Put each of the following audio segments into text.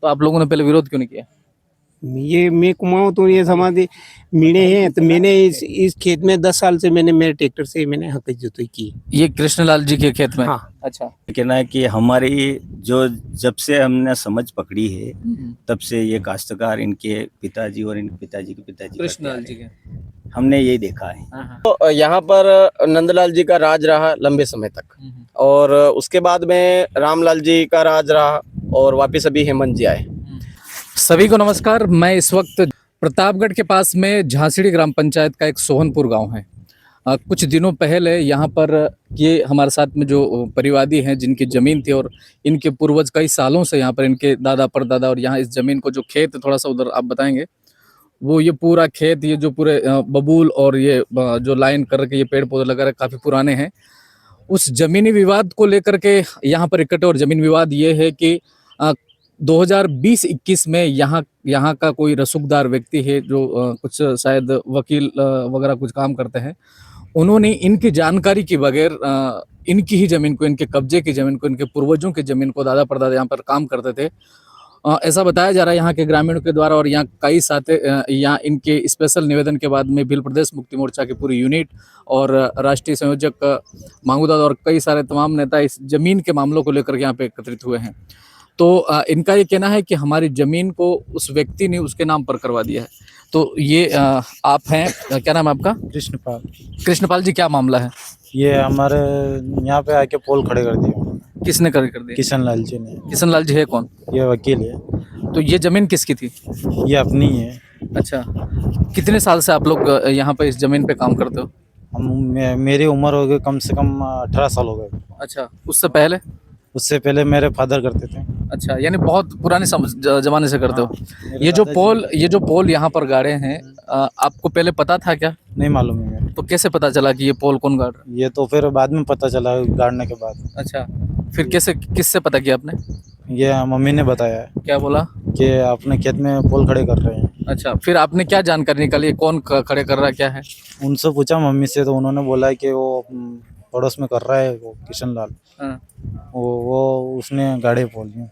तो आप लोगों ने पहले विरोध क्यों नहीं किया? ये मैं कुमाऊं तो ये समाधि मिले हैं, तो मैंने इस खेत में 10 साल से मैंने मेरे ट्रैक्टर से मैंने हक जोताई की। ये कृष्णलाल जी के खेत में? हाँ। अच्छा। कहना है कि हमारी जो जब से हमने समझ पकड़ी है तब से ये काश्तकार इनके पिताजी और इनके पिताजी के पिताजी कृष्णलाल जी के। हमने यही देखा है। तो यहाँ पर नंदलाल जी का राज रहा लंबे समय तक, और उसके बाद में रामलाल जी का राज रहा, और वापस अभी हेमंत जी आए। सभी को नमस्कार। मैं इस वक्त प्रतापगढ़ के पास में झांसीड़ी ग्राम पंचायत का एक सोहनपुर गांव है। कुछ दिनों पहले यहाँ पर ये हमारे साथ में जो परिवादी हैं जिनकी ज़मीन थी और इनके पूर्वज कई सालों से यहाँ पर इनके दादा परदादा, और यहाँ इस ज़मीन को जो खेत थोड़ा सा उधर आप बताएंगे, वो ये पूरा खेत, ये जो पूरे बबूल और ये जो लाइन कर के ये पेड़ पौधे लगा रहे काफ़ी पुराने हैं। उस ज़मीनी विवाद को लेकर के यहाँ पर इकट्ठे, और ज़मीन विवाद ये है कि 2020-21 में यहाँ का कोई रसूखदार व्यक्ति है जो कुछ शायद वकील वगैरह कुछ काम करते हैं। उन्होंने इनकी जानकारी के बगैर इनकी ही ज़मीन को, इनके कब्जे की ज़मीन को, इनके पूर्वजों की ज़मीन को, दादा परदादा यहाँ पर काम करते थे, ऐसा बताया जा रहा है यहाँ के ग्रामीणों के द्वारा। और यहाँ कई साथी, यहाँ इनके स्पेशल निवेदन के बाद में भील प्रदेश मुक्ति मोर्चा की पूरी यूनिट और राष्ट्रीय संयोजक मांगू दादा और कई सारे तमाम नेता इस जमीन के मामलों को लेकर यहाँ पे एकत्रित हुए हैं। तो इनका ये कहना है कि हमारी ज़मीन को उस व्यक्ति ने उसके नाम पर करवा दिया है। तो ये आप हैं, क्या नाम है आपका? कृष्णपाल। कृष्णपाल जी, क्या मामला है? ये हमारे यहाँ पे आके पोल खड़े कर दिए उन्होंने। किसने कर दिया? किशनलाल जी ने। किशनलाल जी है कौन? ये वकील है। तो ये ज़मीन किसकी थी? ये अपनी है। अच्छा, कितने साल से आप लोग यहाँ पे इस ज़मीन पे काम करते हो? मेरी उम्र हो गई कम से कम 18 साल हो गए। अच्छा, उससे पहले? उससे पहले मेरे फादर करते थे। अच्छा, यानी बहुत पुराने जमाने से करते हो। मेरे ये जो दादाजी पोल यहाँ पर गाड़े हैं, आपको पहले पता था क्या? नहीं मालूम है मेरे। तो कैसे पता चला कि ये पोल कौन गाड़ रहा है? ये तो फिर बाद में पता चला, गाड़ने के बाद। अच्छा, फिर किससे पता किया आपने? ये मम्मी ने बताया है क्या बोला? कि अपने खेत में पोल खड़े कर रहे हैं। अच्छा, फिर आपने क्या जानकारी निकाली, कौन खड़े कर रहा है, क्या है? उनसे पूछा मम्मी से, तो उन्होंने बोला कि वो पड़ोस में कर रहा है वो किशनलाल। हाँ। वो उसने गाड़े पोल में।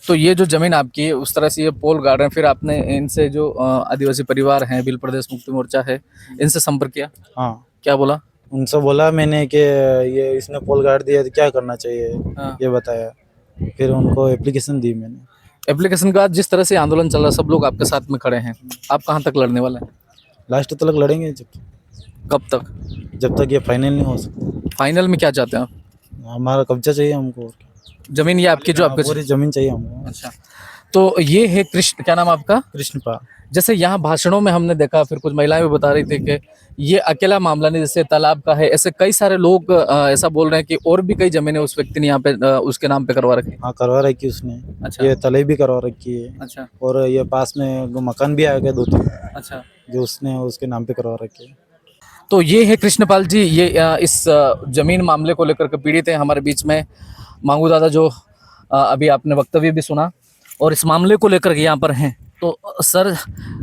तो ये जो ज़मीन आपकी है, उस तरह से ये पोल गाड़ रहे हैं, फिर आपने इनसे जो आदिवासी परिवार हैं, भील प्रदेश मुक्ति मोर्चा है, इनसे संपर्क किया? हाँ। क्या बोला? उनसे बोला मैंने कि ये इसने पोल गाड़ दिया तो क्या करना चाहिए। हाँ। ये बताया। फिर उनको एप्लीकेशन दी मैंने। एप्लीकेशन के बाद जिस तरह से आंदोलन चल रहा है, सब लोग आपके साथ में खड़े हैं, आप कहाँ तक लड़ने वाले हैं? लास्ट तक लड़ेंगे, कब तक? जब तक ये फाइनल नहीं हो सकता। फाइनल में क्या चाहते हैं आप? हमारा कब्जा चाहिए हमको। जमीन ये आपकी, जो आपके? पूरी जमीन चाहिए हमको। अच्छा, तो ये है क्या नाम आपका? कृष्णपाल। जैसे यहाँ भाषणों में हमने देखा, फिर कुछ महिलाएं भी बता रही थी कि ये अकेला मामला नहीं, जैसे तालाब का है, ऐसे कई सारे लोग ऐसा बोल रहे हैं कि और भी कई जमीनें उस व्यक्ति ने यहाँ पे उसके नाम पे करवा रखी। हाँ, करवा रखी उसने। अच्छा। ये तलाई भी करवा रखी है। अच्छा। और ये पास में मकान भी आ गया 2-3। अच्छा, जो उसने उसके नाम पे करवा रखी है। तो ये है कृष्णपाल जी, ये इस जमीन मामले को लेकर के पीड़ित है। हमारे बीच में मांगू दादा, जो अभी आपने वक्तव्य भी सुना, और इस मामले को लेकर के यहाँ पर हैं। तो सर,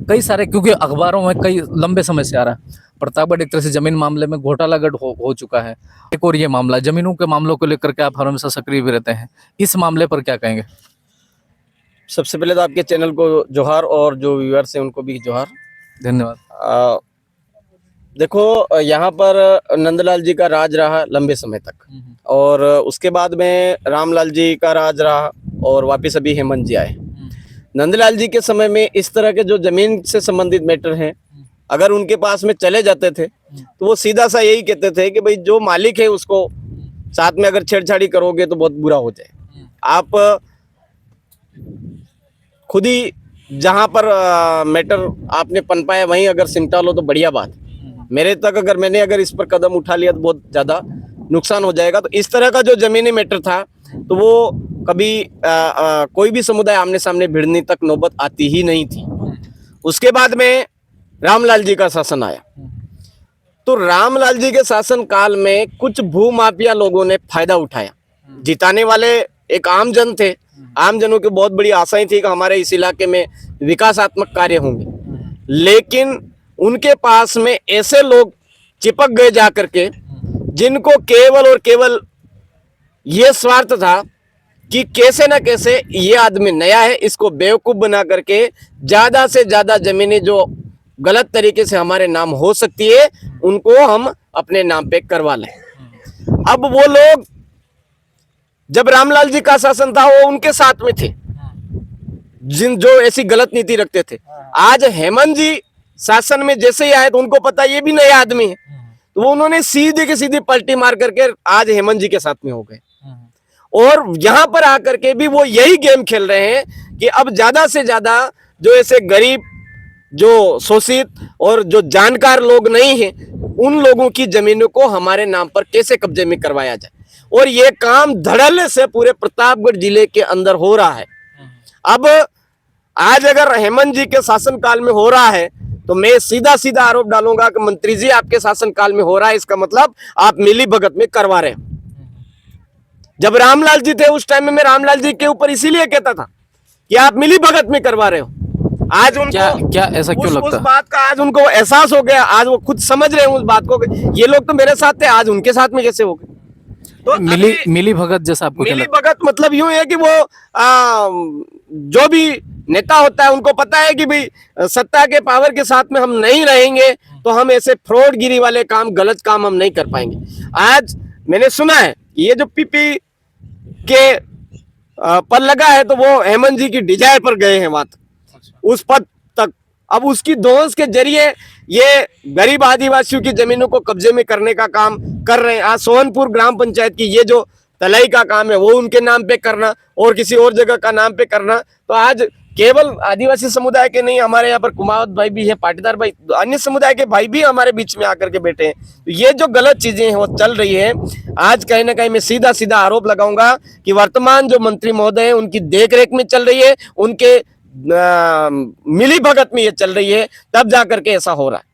कई सारे, क्योंकि अखबारों में कई लंबे समय से आ रहा है, प्रतापगढ़ एक तरह से जमीन मामले में घोटालागढ़ हो चुका है। एक और ये मामला, जमीनों के मामलों को लेकर के आप हमेशा सक्रिय भी रहते हैं, इस मामले पर क्या कहेंगे? सबसे पहले तो आपके चैनल को जोहार, और जो व्यूअर्स हैं उनको भी जोहार। धन्यवाद। देखो, यहाँ पर नंदलाल जी का राज रहा लंबे समय तक, और उसके बाद में रामलाल जी का राज रहा, और वापस अभी हेमंत जी आए। नंदलाल जी के समय में इस तरह के जो जमीन से संबंधित मैटर हैं, अगर उनके पास में चले जाते थे तो वो सीधा सा यही कहते थे कि भाई जो मालिक है उसको साथ में अगर छेड़छाड़ी करोगे तो बहुत बुरा हो जाए। आप खुद ही जहाँ पर मैटर आपने पनपाया वहीं अगर सिमटा लो तो बढ़िया बात। मेरे तक मैंने अगर इस पर कदम उठा लिया तो बहुत ज़्यादा नुकसान हो जाएगा। तो इस तरह का जो जमीनी मैटर था, तो वो कभी कोई भी समुदाय आमने सामने भिड़ने तक नौबत आती ही नहीं थी। उसके बाद में रामलाल जी का शासन आया, तो रामलाल जी के शासन काल में कुछ भूमाफिया लोगों ने फायदा उठाया। जिताने वाले एक आम जन थे, आम जनों की बहुत बड़ी आशाएं थी कि हमारे इस इलाके में विकासात्मक कार्य होंगे, लेकिन उनके पास में ऐसे लोग चिपक गए जाकर के, जिनको केवल और केवल ये स्वार्थ था कि कैसे ना कैसे ये आदमी नया है, इसको बेवकूफ बना करके ज्यादा से ज्यादा जमीनें जो गलत तरीके से हमारे नाम हो सकती है उनको हम अपने नाम पे करवा लें। अब वो लोग जब रामलाल जी का शासन था वो उनके साथ में थे जो ऐसी गलत नीति रखते थे। आज हेमंत जी शासन में जैसे ही आए तो उनको पता ये भी नया आदमी है, तो वो उन्होंने सीधी की सीधी पलटी मार करके आज हेमंत जी के साथ में हो गए। और यहां पर आकर के भी वो यही गेम खेल रहे हैं कि अब ज्यादा से ज्यादा जो ऐसे गरीब, जो शोषित और जो जानकार लोग नहीं हैं, उन लोगों की जमीनों को हमारे नाम पर कैसे कब्जे में करवाया जाए। और ये काम धड़ल्ले से पूरे प्रतापगढ़ जिले के अंदर हो रहा है। अब आज अगर हेमंत जी के शासनकाल में हो रहा है तो मैं सीधा सीधा आरोप डालूंगा कि मंत्री जी आपके शासनकाल में हो रहा है, इसका मतलब आप मिली भगत में करवा रहे हैं। जब रामलाल जी थे उस टाइम में मैं रामलाल जी के ऊपर इसीलिए कहता था कि आप मिली भगत में करवा रहे हो। आज उनको क्या ऐसा क्यों लगता उस है? बात का आज उनको एहसास हो गया, आज वो खुद समझ रहे हैं उस बात को। ये लोग तो मेरे साथ थे, आज उनके साथ में कैसे हो गए? तो मिली भगत जैसा आपको क्या मिली लगता भगत मतलब यूं है कि वो जो भी नेता होता है उनको पता है कि भाई सत्ता के पावर के साथ में हम नहीं रहेंगे तो हम ऐसे फ्रॉडगिरी वाले काम, गलत काम हम नहीं कर पाएंगे। आज मैंने सुना है ये जो पीपी के पर लगा है तो वो हेमंत जी की डिजायर पर गए हैं वहां तक, उस पद तक। अब उसकी दोस्त के जरिए ये गरीब आदिवासियों की जमीनों को कब्जे में करने का काम कर रहे हैं। आज सोहनपुर ग्राम पंचायत की ये जो तलाई का काम है वो उनके नाम पे करना और किसी और जगह का नाम पे करना। तो आज केवल आदिवासी समुदाय के नहीं, हमारे यहाँ पर कुमावत भाई भी है, पाटीदार भाई, अन्य समुदाय के भाई भी हमारे बीच में आकर के बैठे हैं। तो ये जो गलत चीजें हैं वो चल रही है। आज कहीं ना कहीं मैं सीधा सीधा आरोप लगाऊंगा कि वर्तमान जो मंत्री महोदय हैं उनकी देखरेख में चल रही है, उनके मिली भगत में ये चल रही है, तब जाकर के ऐसा हो रहा है।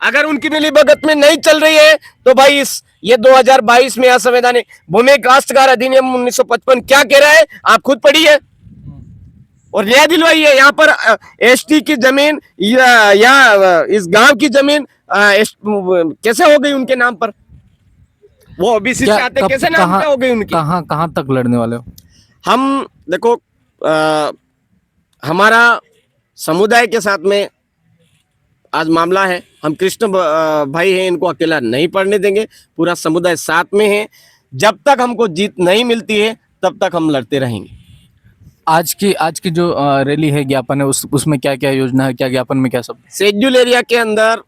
अगर उनकी मिली भगत में नहीं चल रही है तो भाई ये 2022 में असंवैधानिक भूमि काश्तकार अधिनियम 1955 क्या कह रहा है आप खुद पढ़िए और न्याय दिलवाइए। यहाँ पर एसटी की जमीन या इस गांव की जमीन कैसे हो गई उनके नाम पर? वो ओबीसी से आते कैसे नाम पे हो गई उनकी? कहाँ तक लड़ने वाले हो? हम देखो हमारा समुदाय के साथ में आज मामला है। हम कृष्ण भाई हैं, इनको अकेला नहीं पढ़ने देंगे, पूरा समुदाय साथ में है। जब तक हमको जीत नहीं मिलती है तब तक हम लड़ते रहेंगे। आज की जो रैली है, ज्ञापन है, उसमें क्या क्या योजना है, क्या ज्ञापन में क्या सब? शेड्यूल एरिया के अंदर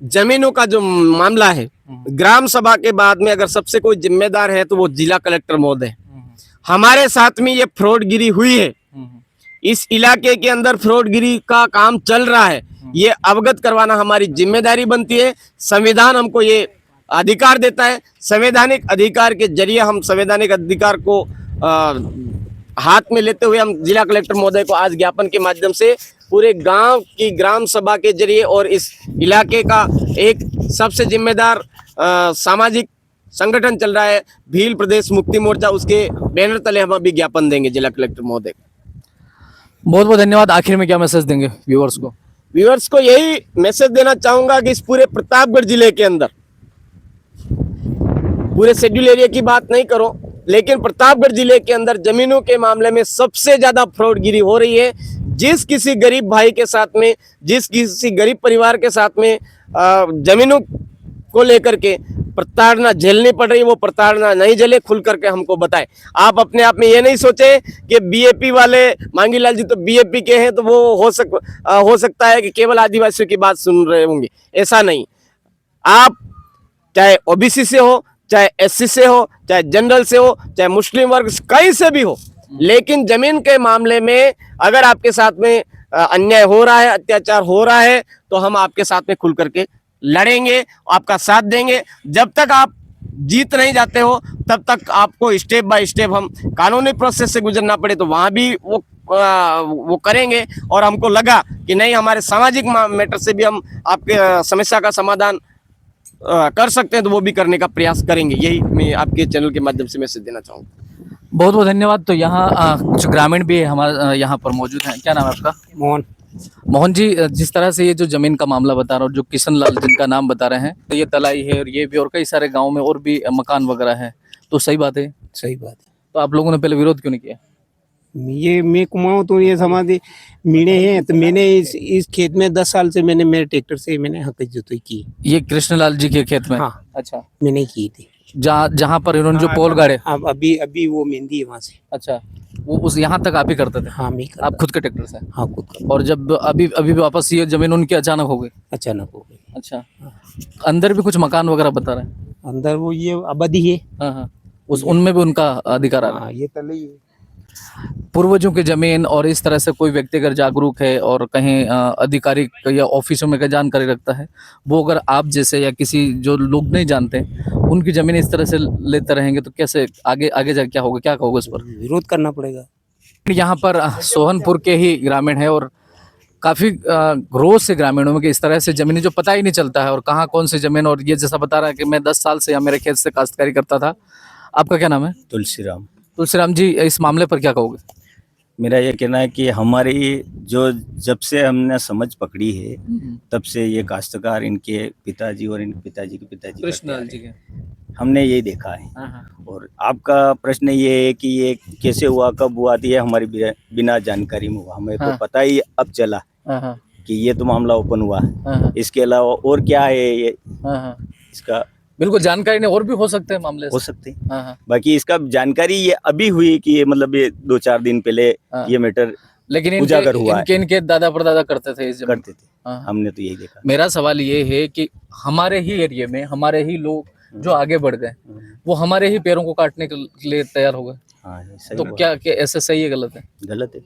जमीनों का जो मामला है, ग्राम सभा के बाद में अगर सबसे कोई जिम्मेदार है तो वो जिला कलेक्टर महोदय। हमारे साथ में ये फ्रॉडगिरी हुई है, इस इलाके के अंदर फ्रॉडगिरी का काम चल रहा है, ये अवगत करवाना हमारी जिम्मेदारी बनती है। संविधान हमको ये अधिकार देता है, संवैधानिक अधिकार के जरिए हम संवैधानिक अधिकार को हाथ में लेते हुए हम जिला कलेक्टर महोदय को आज ज्ञापन के माध्यम से पूरे गांव की ग्राम सभा के जरिए और इस इलाके का एक सबसे जिम्मेदार सामाजिक संगठन चल रहा है भील प्रदेश मुक्ति मोर्चा, उसके बैनर तले हम अभी ज्ञापन देंगे जिला कलेक्टर महोदय को। बहुत बहुत धन्यवाद। आखिर में क्या मैसेज देंगे व्यूअर्स को? व्यूअर्स को यही मैसेज देना चाहूंगा कि इस पूरे प्रतापगढ़ जिले के अंदर, पूरे शेड्यूल एरिया की बात नहीं करो, लेकिन प्रतापगढ़ जिले के अंदर जमीनों के मामले में सबसे ज्यादा फ्रॉडगिरी हो रही है। जिस किसी गरीब भाई के साथ में, जिस किसी गरीब परिवार के साथ में जमीनों को लेकर के प्रताड़ना झेलनी पड़ रही है, वो प्रताड़ना नहीं झेले, खुल करके हमको बताए। आप अपने आप में ये नहीं सोचे कि बीएपी वाले मांगीलाल जी तो बीएपी के हैं तो वो हो सकता है कि केवल आदिवासियों की बात सुन रहे होंगे, ऐसा नहीं। आप चाहे ओबीसी से हो, चाहे एससी से हो, चाहे जनरल से हो, चाहे मुस्लिम वर्ग कहीं से भी हो, लेकिन जमीन के मामले में अगर आपके साथ में अन्याय हो रहा है, अत्याचार हो रहा है, तो हम आपके साथ में खुल करके लड़ेंगे, आपका साथ देंगे। जब तक आप जीत नहीं जाते हो तब तक आपको स्टेप बाय स्टेप हम कानूनी प्रोसेस से गुजरना पड़े तो वहां भी वो करेंगे। और हमको लगा कि नहीं, हमारे सामाजिक मैटर से भी हम आपके समस्या का समाधान कर सकते हैं तो वो भी करने का प्रयास करेंगे। यही मैं आपके चैनल के माध्यम से मैसेज देना चाहूँगा। बहुत बहुत धन्यवाद। तो यहाँ कुछ ग्रामीण भी हमारे यहाँ पर मौजूद हैं। क्या नाम है आपका? मोहन जी, जिस तरह से ये जो जमीन का मामला बता रहा हूँ, जो किशन लाल जिनका नाम बता रहे हैं, तो ये तलाई है और ये भी और कई सारे गाँव में और भी मकान वगैरह है, तो सही बात है? सही बात है। तो आप लोगों ने पहले विरोध क्यों नहीं किया? ये मैं कुमाऊं तो ये समाधि मीणे हैं, तो मैंने इस खेत में 10 साल से मैंने मेरे ट्रैक्टर से मैंने हक जोताई की। ये कृष्णलाल जी के खेत में? हाँ अच्छा, मैंने की थी। जहाँ जहाँ पर इन्होंने जो हाँ, पोल गाड़े? अब अभी वो मेहंदी है वहाँ से। अच्छा, वो उस यहाँ तक आप ही करते थे? हाँ मैं करता। आप खुद के ट्रैक्टर से? हाँ खुद का। और जब अभी अभी वापस ये जमीन उनकी अचानक हो गई? अचानक हो गई। अच्छा, अंदर भी कुछ मकान वगैरह बता रहे हैं? अंदर वो ये आबादी है। हाँ हाँ, उस उनमें भी उनका अधिकार आ रहा है? हाँ ये तले ही है। पूर्वजों की जमीन और इस तरह से कोई व्यक्ति अगर जागरूक है और कहीं आधिकारिक या ऑफिसों में कहीं जानकारी रखता है, वो अगर आप जैसे या किसी जो लोग नहीं जानते उनकी जमीन इस तरह से लेते रहेंगे तो कैसे आगे आगे जा क्या होगा, क्या कहोगे इस पर? विरोध करना पड़ेगा। यहाँ पर सोहनपुर के ही ग्रामीण है और काफी रोज से ग्रामीणों में कि इस तरह से जमीन जो पता ही नहीं चलता है और कहाँ कौन सी जमीन, और ये जैसा बता रहा है कि मैं 10 साल से या मेरे खेत से काश्तकारी करता था। आपका क्या नाम है? तुलसीराम। तुलसीराम जी, इस मामले पर क्या कहोगे? मेरा ये कहना है कि हमारी जो जब से हमने समझ पकड़ी है तब से ये काश्तकार इनके पिताजी और इनके पिताजी के पिताजी कृष्णलाल करते जी आ रहे के? हैं। हमने यही देखा है। हाँ हाँ। और आपका प्रश्न ये है कि ये कैसे हुआ, कब हुआ, तो ये हमारी बिना जानकारी में हुआ। हमें तो हाँ। पता ही अब चला हाँ हाँ कि ये तो मामला ओपन हुआ। हाँ इसके अलावा और क्या है ये हाँ हाँ, इसका बिल्कुल जानकारी नहीं, और भी हो सकते हैं मामले हो से। सकते हैं। हाँ हाँ बाकी इसका जानकारी ये अभी हुई कि ये मतलब ये 2-4 दिन पहले हाँ। ये मैटर लेकिन उजागर हुआ है। इनके दादा परदादा करते थे इस जमीन? करते थे। हाँ। हमने तो यही देखा। मेरा सवाल ये है कि हमारे ही एरिया में हमारे ही लोग जो आगे बढ़ गए वो हमारे ही पैरों को काटने के लिए तैयार हो गए, हाँ ये सही तो हुआ। क्या ऐसे सही है गलत है? गलत है,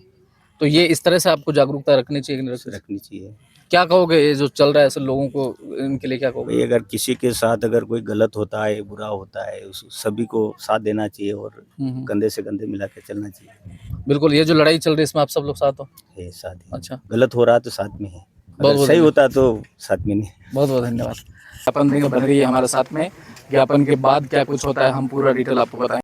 तो ये इस तरह से आपको जागरूकता रखनी चाहिए कि नहीं रखनी चाहिए? रखनी चाहिए। क्या कहोगे ये जो चल रहा है ऐसे लोगों को, इनके लिए क्या कहोगे? भाई अगर किसी के साथ अगर कोई गलत होता है, बुरा होता है, उस सभी को साथ देना चाहिए और कंधे से कंधे मिला के चलना चाहिए। बिल्कुल, ये जो लड़ाई चल रही है इसमें आप सब लोग साथ हो? है साथ ही। अच्छा, गलत हो रहा तो साथ में है, बहुत अगर बहुत सही होता तो साथ में नहीं। बहुत बहुत धन्यवाद। ज्ञापन देंगे बन रही है हमारे साथ में, ज्ञापन के बाद क्या कुछ होता है हम पूरा डिटेल आपको बताएंगे।